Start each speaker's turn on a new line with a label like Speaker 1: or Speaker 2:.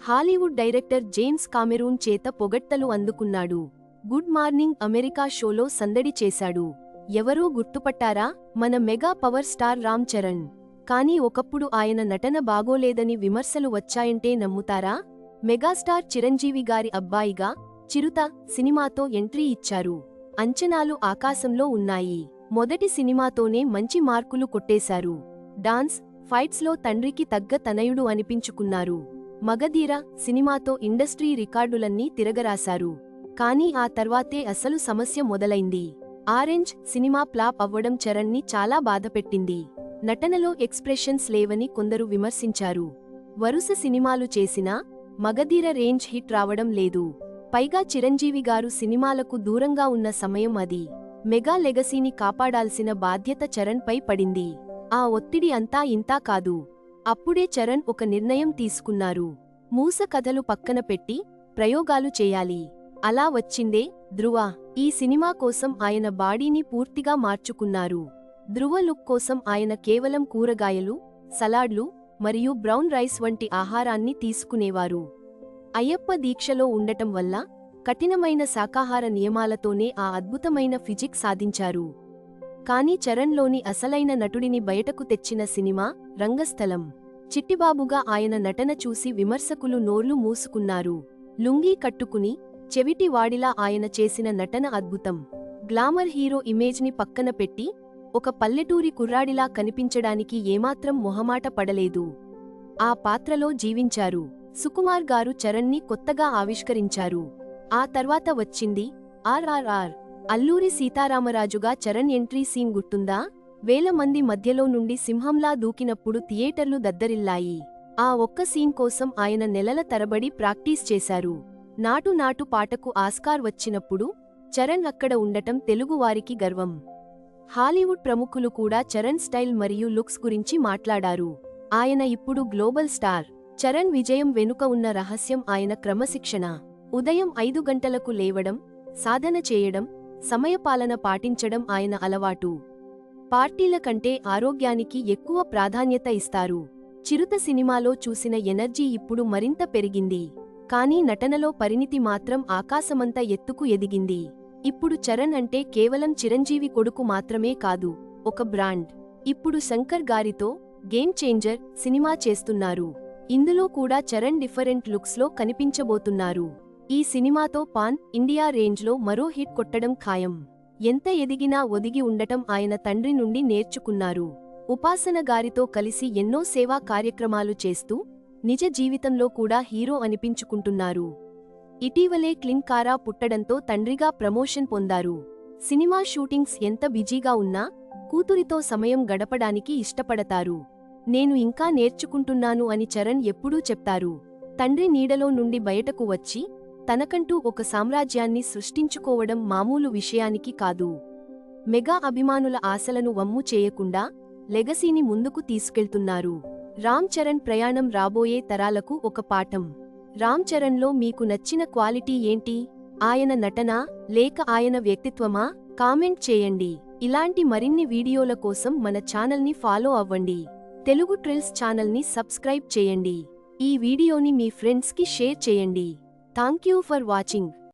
Speaker 1: Hollywood director James Cameron చేత పొగడ్తలు అందుకున్నాడు. గుడ్ మార్నింగ్ అమెరికా షోలో సందడి చేశాడు. ఎవరో గుర్తుపట్టారా? మన mega power star Ram Charan. కానీ ఒకప్పుడు ఆయన నటన బాగోలేదని విమర్శలు వచ్చాయంటే నమ్ముతారా? మెగాస్టార్ చిరంజీవి గారి అబ్బాయిగా చిరుత సినిమాతో ఎంట్రీ ఇచ్చారు. అంచనాలు ఆకాశంలో ఉన్నాయి. మొదటి సినిమాతోనే మంచి మార్కులు కొట్టేశారు. డాన్స్, ఫైట్స్లో తండ్రికి తగ్గ తనయుడు అనిపించుకున్నారు. మగధీర సినిమాతో ఇండస్ట్రీ రికార్డులన్నీ తిరగరాశారు. కానీ ఆ తర్వాతే అసలు సమస్య మొదలైంది. ఆరెంజ్ సినిమా ఫ్లాప్ అవ్వడం చరణ్ని చాలా బాధపెట్టింది. నటనలో ఎక్స్ప్రెషన్స్ లేవని కొందరు విమర్శించారు. వరుస సినిమాలు చేసినా మగధీర రేంజ్ హిట్ రావడం లేదు. పైగా చిరంజీవి గారు సినిమాలకు దూరంగా ఉన్న సమయం అది. మెగా లెగసీని కాపాడాల్సిన బాధ్యత చరణ్ పై పడింది. ఆ ఒత్తిడి అంతా ఇంతా కాదు. అప్పుడే చరణ్ ఒక నిర్ణయం తీసుకున్నారు. మూస కథలు పక్కన పెట్టి ప్రయోగాలు చేయాలి. అలా వచ్చిందే ధృవ. ఈ సినిమా కోసం ఆయన బాడీని పూర్తిగా మార్చుకున్నారు. ధృవ లుక్ కోసం ఆయన కేవలం కూరగాయలు, సలాడ్లు మరియు బ్రౌన్ రైస్ వంటి ఆహారాన్ని తీసుకునేవారు. అయ్యప్ప దీక్షలో ఉండటం వల్ల కఠినమైన శాకాహార నియమాలతోనే ఆ అద్భుతమైన ఫిజిక్ సాధించారు. కానీ చరణ్లోని అసలైన నటుడిని బయటకు తెచ్చిన సినిమా రంగస్థలం. చిట్టిబాబుగా ఆయన నటన చూసి విమర్శకులు నోర్లు మూసుకున్నారు. లుంగీ కట్టుకుని చెవిటి వాడిలా ఆయన చేసిన నటన అద్భుతం. గ్లామర్ హీరో ఇమేజ్ని పక్కన పెట్టి ఒక పల్లెటూరి కుర్రాడిలా కనిపించడానికి ఏమాత్రం మొహమాట పడలేదు. ఆ పాత్రలో జీవించారు. సుకుమార్ గారు చరణ్ని కొత్తగా ఆవిష్కరించారు. ఆ తర్వాత వచ్చింది ఆర్ఆర్ఆర్. అల్లూరి సీతారామరాజుగా చరణ్ ఎంట్రీ సీన్ గుర్తుందా? వేల మంది మధ్యలో నుండి సింహంలా దూకినప్పుడు థియేటర్లు దద్దరిల్లాయి. ఆ ఒక్క సీన్ కోసం ఆయన నెలల తరబడి ప్రాక్టీస్ చేశారు. నాటు నాటు పాటకు ఆస్కార్ వచ్చినప్పుడు చరణ్ అక్కడ ఉండటం తెలుగువారికి గర్వం. హాలీవుడ్ ప్రముఖులు కూడా చరణ్ స్టైల్ మరియు లుక్స్ గురించి మాట్లాడారు. ఆయన ఇప్పుడు గ్లోబల్ స్టార్. చరణ్ విజయం వెనుక ఉన్న రహస్యం ఆయన క్రమశిక్షణ. ఉదయం 5 గంటలకు లేవడం, సాధన చేయడం, సమయపాలన పాటించడం ఆయన అలవాటు. పార్టీల కంటే ఆరోగ్యానికి ఎక్కువ ప్రాధాన్యత ఇస్తారు. చిరుత సినిమాలో చూసిన ఎనర్జీ ఇప్పుడు మరింత పెరిగింది. కానీ నటనలో పరిణితి మాత్రం ఆకాశమంత ఎత్తుకు ఎదిగింది. ఇప్పుడు చరణ్ అంటే కేవలం చిరంజీవి కొడుకు మాత్రమే కాదు, ఒక బ్రాండ్. ఇప్పుడు శంకర్ గారితో గేమ్ చేంజర్ సినిమా చేస్తున్నారు. ఇందులో కూడా చరణ్ డిఫరెంట్ లుక్స్లో కనిపించబోతున్నారు. ఈ సినిమాతో పాన్ ఇండియా రేంజ్లో మరో హిట్ కొట్టడం ఖాయం. ఎంత ఎదిగినా ఒదిగి ఉండటం ఆయన తండ్రి నుండి నేర్చుకున్నారు. ఉపాసన గారితో కలిసి ఎన్నో సేవా కార్యక్రమాలు చేస్తూ నిజ జీవితంలో కూడా హీరో అనిపించుకుంటున్నారు. ఇటీవలే క్లిన్ కారా పుట్టడంతో తండ్రిగా ప్రమోషన్ పొందారు. సినిమా షూటింగ్స్ ఎంత బిజీగా ఉన్నా కూతురితో సమయం గడపడానికి ఇష్టపడతారు. నేను ఇంకా నేర్చుకుంటున్నాను అని చరణ్ ఎప్పుడూ చెప్తారు. తండ్రి నీడలో నుండి బయటకు వచ్చి తనకంటూ ఒక సామ్రాజ్యాన్ని సృష్టించుకోవడం మామూలు విషయానికి కాదు. మెగా అభిమానుల ఆశలను వమ్ము చేయకుండా లెగసీని ముందుకు తీసుకెళ్తున్నారు. రామ్ చరణ్ ప్రయాణం రాబోయే తరాలకు ఒక పాఠం. రామ్ చరణ్లో మీకు నచ్చిన క్వాలిటీ ఏంటి? ఆయన నటనా లేక ఆయన వ్యక్తిత్వమా? కామెంట్ చేయండి. ఇలాంటి మరిన్ని వీడియోల కోసం మన ఛానల్ని ఫాలో అవ్వండి. తెలుగు ట్రిల్స్ ఛానల్ని సబ్స్క్రైబ్ చేయండి. ఈ వీడియోని మీ ఫ్రెండ్స్కి షేర్ చేయండి. Thank you for watching.